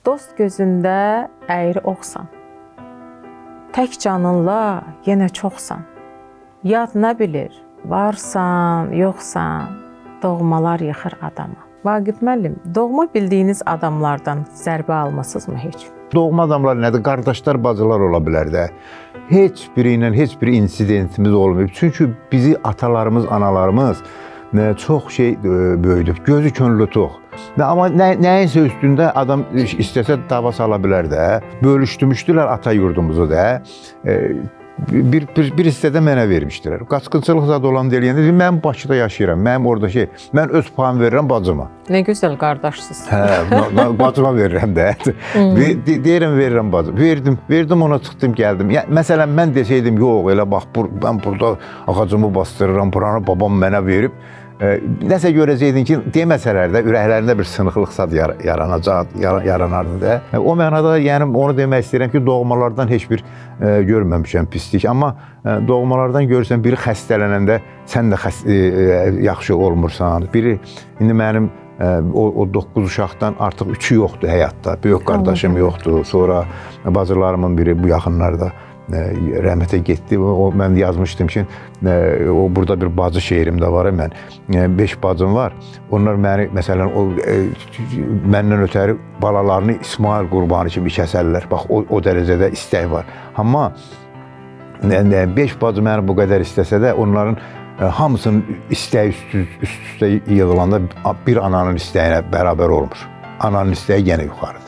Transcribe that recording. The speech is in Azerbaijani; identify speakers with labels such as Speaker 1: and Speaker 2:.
Speaker 1: Dost gözündə əyri oxsan. Tək canınla yenə çoxsan. Yad nə bilir, varsan, yoxsan, doğmalar yıxır adama. Vaqif müəllim, doğma bildiyiniz adamlardan zərbə almısınızmı heç?
Speaker 2: Doğma adamlar nədir? Qardaşlar, bacılar ola bilər də. Heç biri ilə heç bir insidentimiz olmayıb. Çünki bizi atalarımız, analarımız çox şey böyüdüb. Gözü könlü tox. Amma nəyinsə üstündə adam istəsə dava sala bilər də. Bölüşdürmüşdülər ata yurdumuzu da. Bir hissədə mənə vermişdilər. Qaçqınçılıq zad olan deyəndə mən Bakıda yaşayıram. Mənim orada mən öz payımı verirəm bacıma.
Speaker 1: Nə gözəl qardaşsınız.
Speaker 2: Hə, bacıma verirəm də. Deyirəm verirəm bacım. Verdim ona çıxdım gəldim. Yəni məsələn mən desəydim yox elə bax mən burada ağacımı bastırıram, buranı babam mənə verib. Nəsə görəcəydin ki, deməsələr də ürəklərində bir sınıqlıq sad yaranardı da. O mənada yəni onu demək istəyirəm ki, doğmalardan heç bir görməmişəm pislik. Amma doğmalardan görürsən biri xəstələnəndə sən də yaxşı olmursan. Biri indi mənim o 9 uşaqdan artıq 3-ü yoxdur həyatda. Böyük qardaşım yoxdur. Sonra bacılarımın biri bu yaxınlarda rəhmətə getdi. Mən yazmışdım ki, burada bir bacı şeirim də var. Mən 5 bacım var. Onlar məni, məsələn, məndən ötəri balalarını İsmail qurbanı kimi kəsərlər. Bax, o dərəcədə istək var. Amma 5 bacı məni bu qədər istəsə də, onların hamısının istəyi üst-üstə yığılanda bir ananın istəyinə bərabər olmur. Ananın istəyi yenə yuxarıdır.